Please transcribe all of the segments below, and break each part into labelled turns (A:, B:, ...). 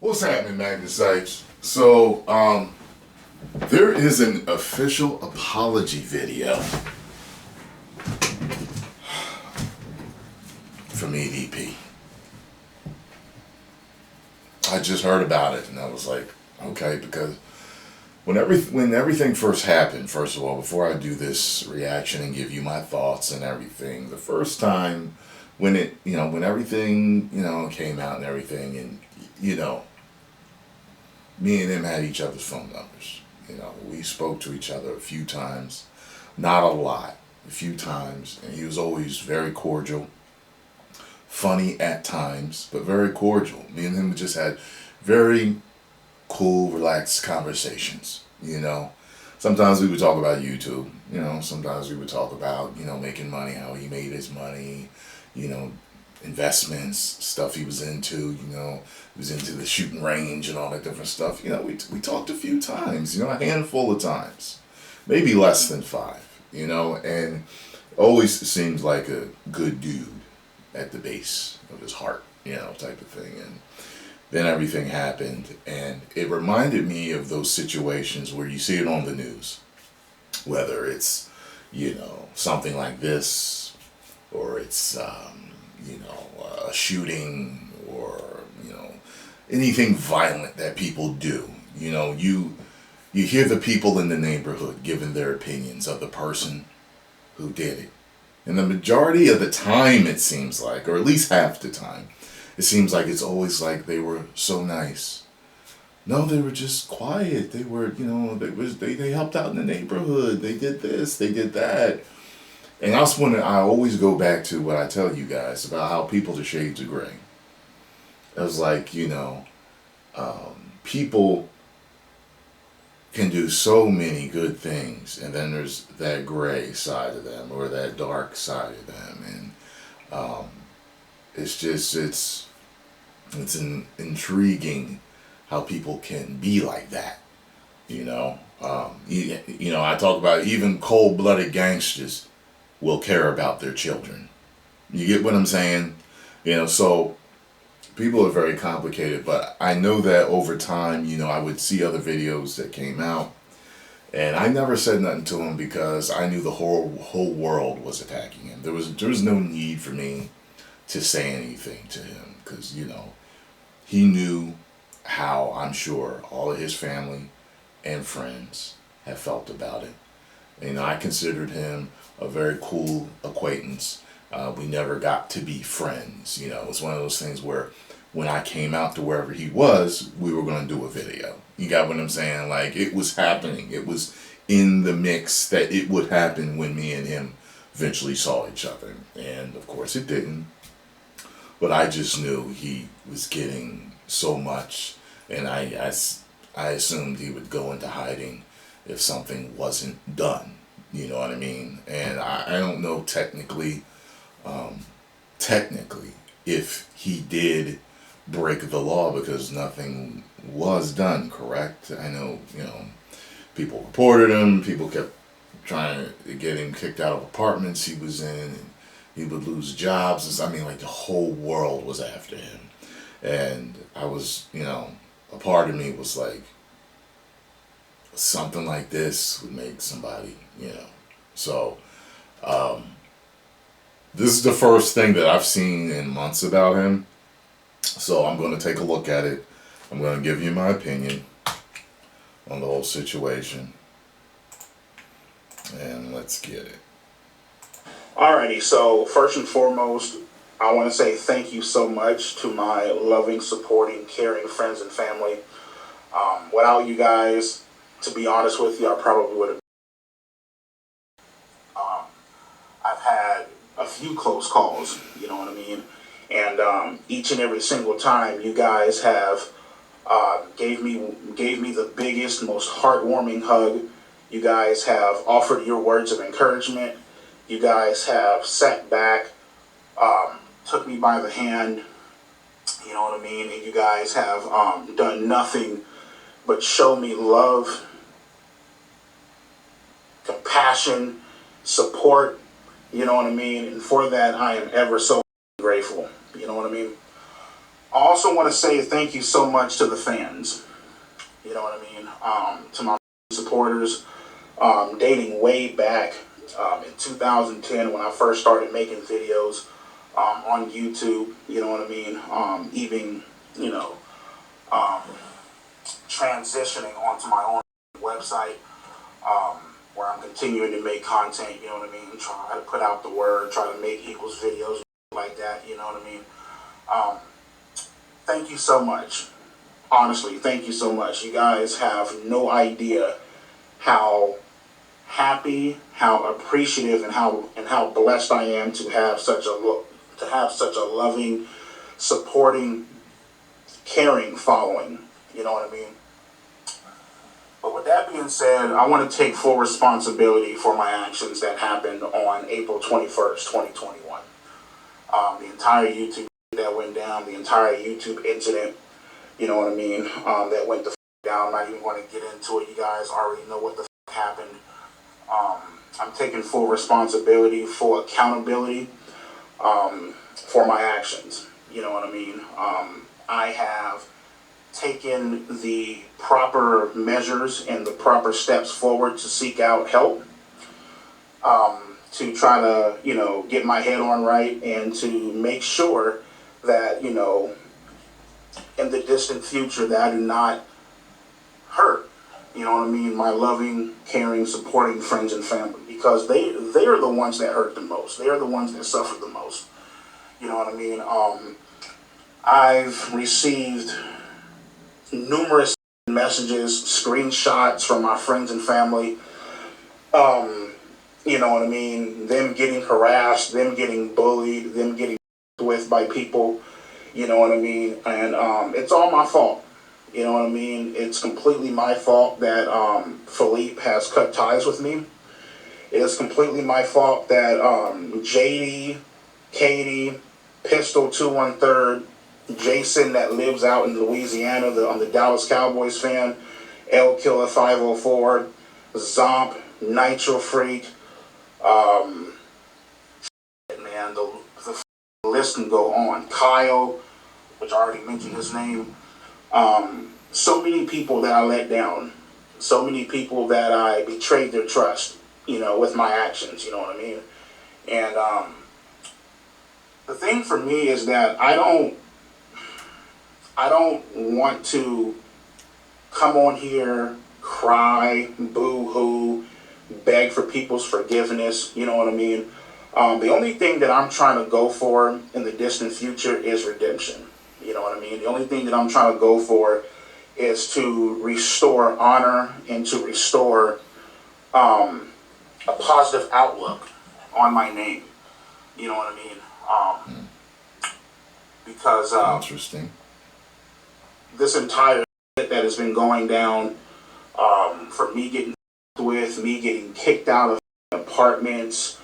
A: What's happening, Magnus? So, there is an official apology video from EDP. I just heard about it and I was like, okay, because when everything first happened, first of all, before I do this reaction and give you my thoughts and everything, the first time when when everything, came out and everything, and me and him had each other's phone numbers. We spoke to each other a few times, not a lot, a few times, and he was always very cordial, funny at times, but very cordial. Me and him just had very cool, relaxed conversations. Sometimes we would talk about YouTube. Sometimes we would talk about making money, how he made his money, you know, investments, stuff he was into. He was into the shooting range and all that different stuff. We talked a few times. A handful of times, maybe less than five. And always seems like a good dude at the base of his heart, type of thing. And then everything happened, and it reminded me of those situations where you see it on the news, whether it's, something like this, or it's, a shooting, or, anything violent that people do. You hear the people in the neighborhood giving their opinions of the person who did it. And the majority of the time, it seems like, or at least half the time, it seems like it's always like they were so nice. No, they were just quiet. They were, they helped out in the neighborhood. They did this, they did that. And I always go back to what I tell you guys about how people are shades of gray. It was like, people can do so many good things, and then there's that gray side of them, or that dark side of them, and it's intriguing how people can be like that. I talk about even cold-blooded gangsters will care about their children. You get what I'm saying? So people are very complicated, but I know that over time, I would see other videos that came out, and I never said nothing to him because I knew the whole world was attacking him. There was no need for me to say anything to him because, he knew how, I'm sure, all of his family and friends have felt about it. I considered him a very cool acquaintance. We never got to be friends. It was one of those things where when I came out to wherever he was, we were going to do a video. You got what I'm saying? Like, it was happening. It was in the mix that it would happen when me and him eventually saw each other. And of course it didn't. But I just knew he was getting so much, and I assumed he would go into hiding if something wasn't done. You know what I mean? And I don't know technically if he did break the law, because nothing was done, correct? I know, people reported him, people kept trying to get him kicked out of apartments he was in, and he would lose jobs. Like the whole world was after him. And I was, a part of me was like, something like this would make somebody, So, this is the first thing that I've seen in months about him. So I'm going to take a look at it. I'm going to give you my opinion on the whole situation. And let's get it.
B: Alrighty, so first and foremost, I want to say thank you so much to my loving, supporting, caring friends and family. Without you guys, to be honest with you, I probably would have. I've had a few close calls, you know what I mean? And each and every single time, you guys have gave me the biggest, most heartwarming hug. You guys have offered your words of encouragement. You guys have sat back, took me by the hand, you know what I mean? And you guys have done nothing but show me love, compassion, support, you know what I mean? And for that, I am ever so grateful, you know what I mean? I also want to say thank you so much to the fans. You know what I mean? To my supporters, dating way back in 2010 when I first started making videos on YouTube. You know what I mean? Even, you know, um, transitioning onto my own website, where I'm continuing to make content. You know what I mean? Try to put out the word, try to make equals videos like that. You know what I mean? Thank you so much. Honestly, thank you so much. You guys have no idea how happy, how appreciative, and how blessed I am to have such a loving, supporting, caring following. You know what I mean? But with that being said, I want to take full responsibility for my actions that happened on April 21st, 2021. The entire YouTube that went down, the entire YouTube incident, you know what I mean, that went the down. I'm not even going to get into it. You guys already know what the happened. I'm taking full responsibility, full accountability for my actions. You know what I mean? I have taken the proper measures and the proper steps forward to seek out help, to try to, you know, get my head on right and to make sure that, you know, in the distant future that I do not hurt, you know what I mean, my loving, caring, supporting friends and family, because they are the ones that hurt the most. They are the ones that suffer the most. You know what I mean? I've received numerous messages, screenshots from my friends and family. You know what I mean? Them getting harassed, them getting bullied, them getting with by people. You know what I mean? And it's all my fault. You know what I mean? It's completely my fault that Philippe has cut ties with me. It's completely my fault that JD, Katie, Pistol 213, Jason that lives out in Louisiana, the Dallas Cowboys fan, L Killer 504, Zomp, Nitro Freak, man, the list can go on. Kyle, which I already mentioned his name. So many people that I let down, so many people that I betrayed their trust, you know, with my actions, you know what I mean? And the thing for me is that I don't want to come on here, cry, boo-hoo, beg for people's forgiveness, you know what I mean? The only thing that I'm trying to go for in the distant future is redemption, you know what I mean? The only thing that I'm trying to go for is to restore honor and to restore a positive outlook on my name, you know what I mean? Because
A: Interesting.
B: this entire shit that has been going down, from me getting with, me getting kicked out of apartments,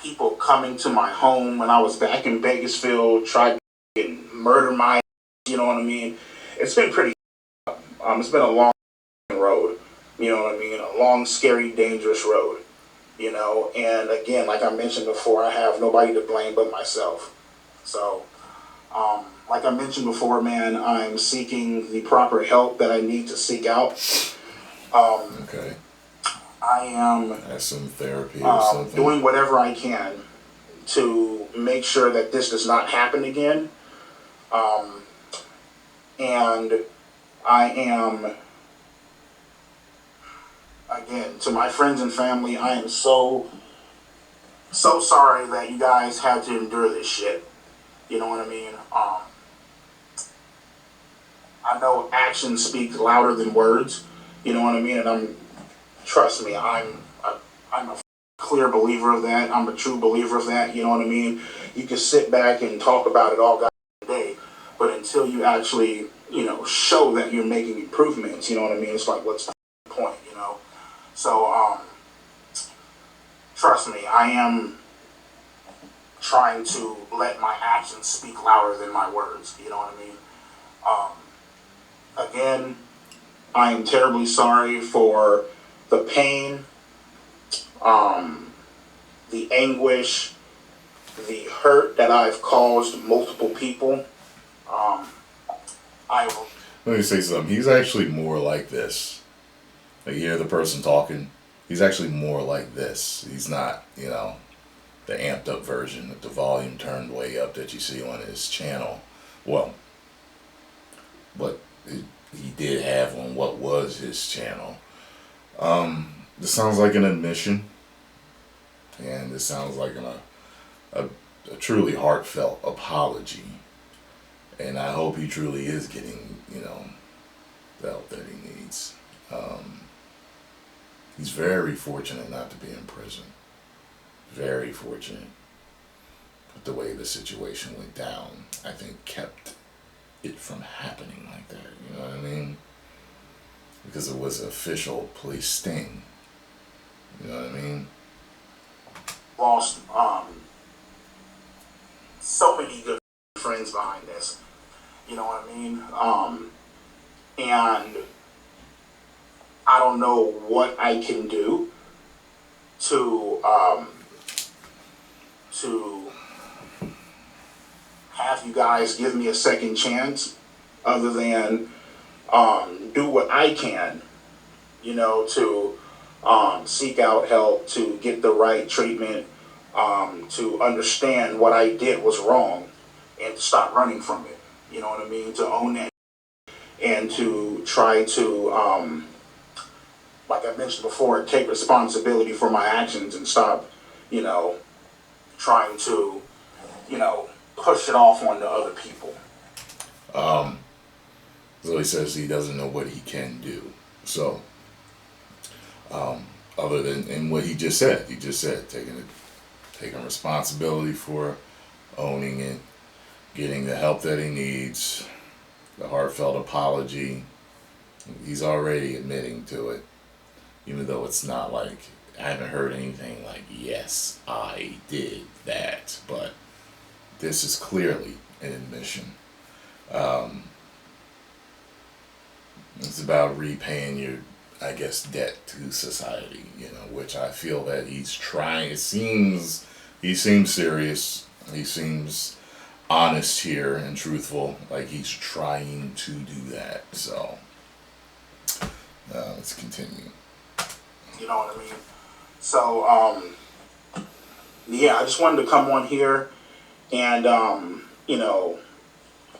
B: people coming to my home when I was back in Bakersfield, tried to murder my, you know what I mean? It's been pretty, it's been a long road, you know what I mean? A long, scary, dangerous road, you know? And again, like I mentioned before, I have nobody to blame but myself. So, like I mentioned before, man, I'm seeking the proper help that I need to seek out.
A: Okay.
B: I am
A: That's some therapy or something.
B: doing whatever I can to make sure that this does not happen again. And I am, again, to my friends and family, I am so sorry that you guys had to endure this shit. You know what I mean? I know actions speak louder than words. You know what I mean? And trust me, I'm a clear believer of that. I'm a true believer of that. You know what I mean? You can sit back and talk about it all day, but until you actually, you know, show that you're making improvements, you know what I mean? It's like, what's the point, you know? So, trust me, I am trying to let my actions speak louder than my words. You know what I mean? Again, I am terribly sorry for the pain, the anguish, the hurt that I've caused multiple people. I
A: Let me say something. He's actually more like this. Like, you hear the person talking, he's actually more like this. He's not, the amped up version with the volume turned way up that you see on his channel. Well, but he did have on what was his channel. This sounds like an admission, and this sounds like a truly heartfelt apology. And I hope he truly is getting, the help that he needs. He's very fortunate not to be in prison. Very fortunate. But the way the situation went down, I think, kept it from happening like that. You know what I mean? Because it was official police sting. You know what I mean?
B: lost so many good friends behind this. You know what I mean? And I don't know what I can do to have you guys give me a second chance, other than do what I can, to seek out help, to get the right treatment, to understand what I did was wrong, and to stop running from it. You know what I mean? To own that, and to try to, like I mentioned before, take responsibility for my actions and stop, trying to, push it off onto other people.
A: So he says he doesn't know what he can do. So, other than in what he just said taking responsibility for owning it, getting the help that he needs, the heartfelt apology. He's already admitting to it, even though it's not like, I haven't heard anything like, yes, I did that, but this is clearly an admission. It's about repaying your, I guess, debt to society, which I feel that he's trying. He seems serious. He seems honest here and truthful, like he's trying to do that. So, let's continue.
B: You know what I mean? So, yeah, I just wanted to come on here and,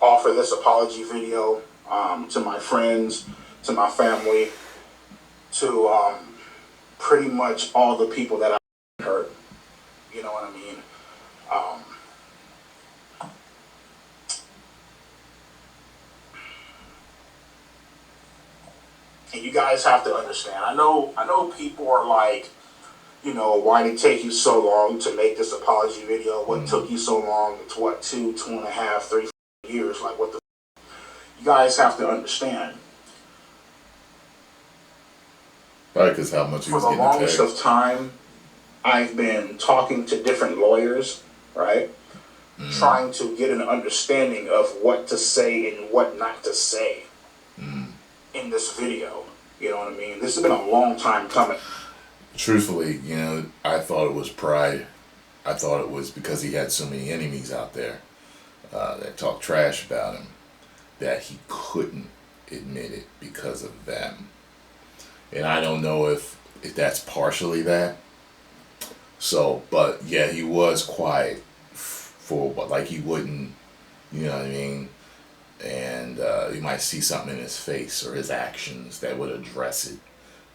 B: offer this apology video to my friends, to my family, to pretty much all the people that I hurt. You know what I mean? And you guys have to understand. I know people are like, why did it take you so long to make this apology video? What took you so long? It's what, 2.5, 3 years? Like, what the? You guys have to understand.
A: Right, because how much he was
B: For the
A: getting
B: longest
A: tagged.
B: of time, I've been talking to different lawyers, right? Trying to get an understanding of what to say and what not to say in this video. You know what I mean? This has been a long time coming.
A: Truthfully, I thought it was pride. I thought it was because he had so many enemies out there that talked trash about him, that he couldn't admit it because of them. And I don't know if that's partially that. So, but yeah, he was quiet for what, like he wouldn't, you know what I mean? And you might see something in his face or his actions that would address it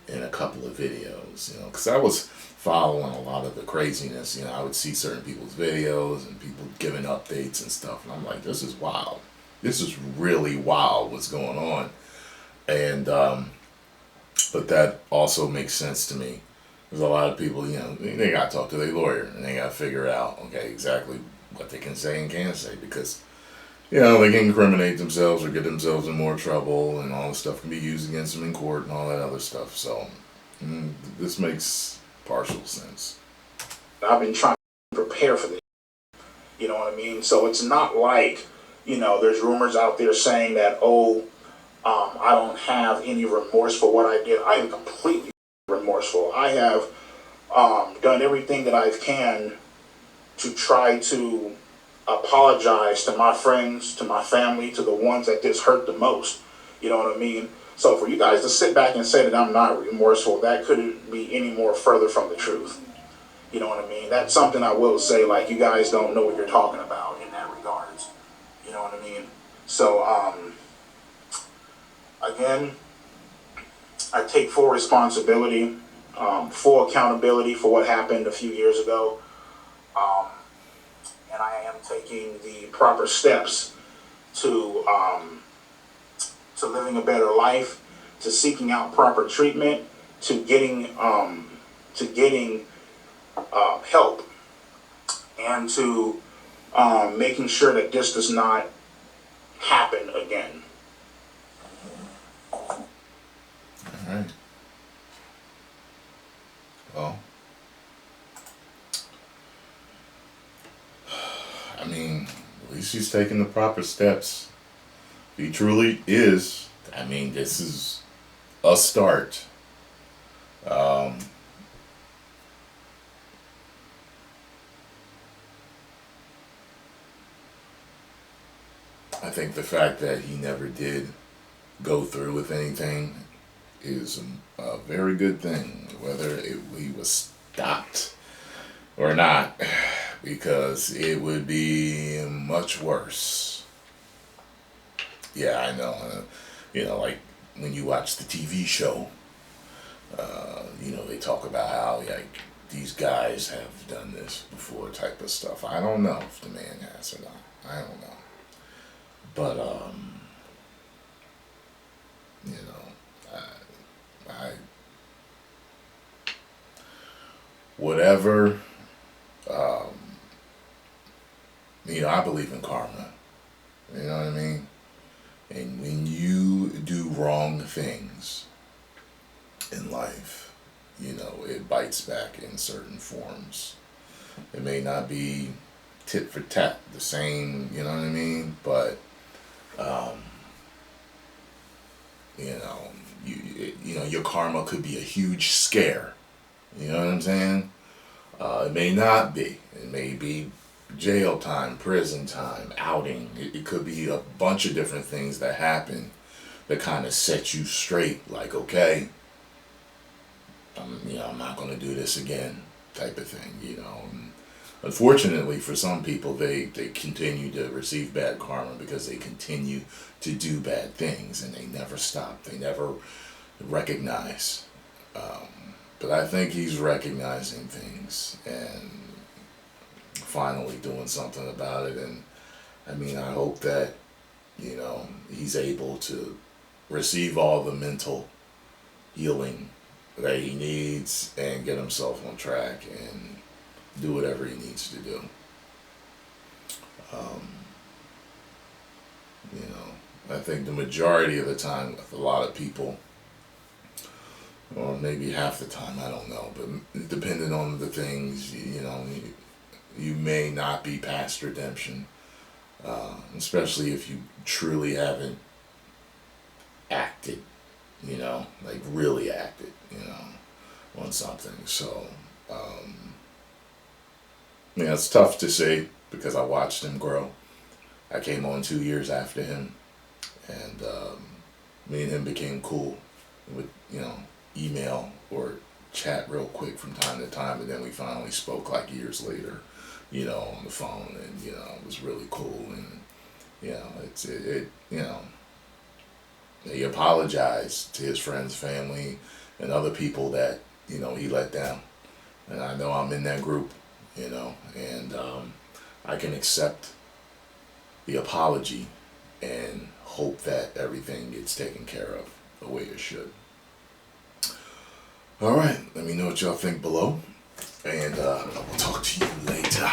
A: in a couple of videos, because I was following a lot of the craziness. I would see certain people's videos and people giving updates and stuff, and I'm like, this is wild. This is really wild what's going on. And but that also makes sense to me. There's a lot of people, they got to talk to their lawyer and they got to figure out, okay, exactly what they can say and can't say, because they can incriminate themselves or get themselves in more trouble, and all this stuff can be used against them in court and all that other stuff. So this makes partial sense.
B: I've been trying to prepare for this. You know what I mean? So it's not like, there's rumors out there saying that, I don't have any remorse for what I did. I am completely remorseful. I have done everything that I can to try to apologize to my friends, to my family, to the ones that this hurt the most. You know what I mean? So for you guys to sit back and say that I'm not remorseful, that couldn't be any more further from the truth. You know what I mean? That's something I will say, like, you guys don't know what you're talking about in that regards. You know what I mean? So, again, I take full responsibility, full accountability for what happened a few years ago. And I am taking the proper steps to living a better life, to seeking out proper treatment, to getting help, and to making sure that this does not happen again.
A: All right. Well, I mean, at least he's taking the proper steps. He truly is. I mean, this is a start. I think the fact that he never did go through with anything is a very good thing, whether he was stopped or not, because it would be much worse. Yeah, I know. Like when you watch the TV show, they talk about how like these guys have done this before, type of stuff. I don't know if the man has or not. I don't know. But I whatever. I believe in karma. You know what I mean? And when you do wrong things in life, it bites back in certain forms. It may not be tit for tat, the same, you know what I mean? But, your karma could be a huge scare. You know what I'm saying? It may not be. It may be jail time, prison time, outing. It could be a bunch of different things that happen that kind of set you straight. Like, okay, I'm not going to do this again, type of thing. And unfortunately, for some people, they continue to receive bad karma because they continue to do bad things and they never stop. They never recognize. But I think he's recognizing things and finally doing something about it. And I hope that, he's able to receive all the mental healing that he needs and get himself on track and do whatever he needs to do. I think the majority of the time, a lot of people, or maybe half the time, I don't know, but depending on the things, you may not be past redemption, especially if you truly haven't acted, like really acted, on something. So, it's tough to say because I watched him grow. I came on 2 years after him, and me and him became cool with, email or chat real quick from time to time, and then we finally spoke like years later, on the phone, and it was really cool. And he apologized to his friends, family, and other people that he let down, and I know I'm in that group, and I can accept the apology and hope that everything gets taken care of the way it should. All right, let me know what y'all think below, and I will talk to you later.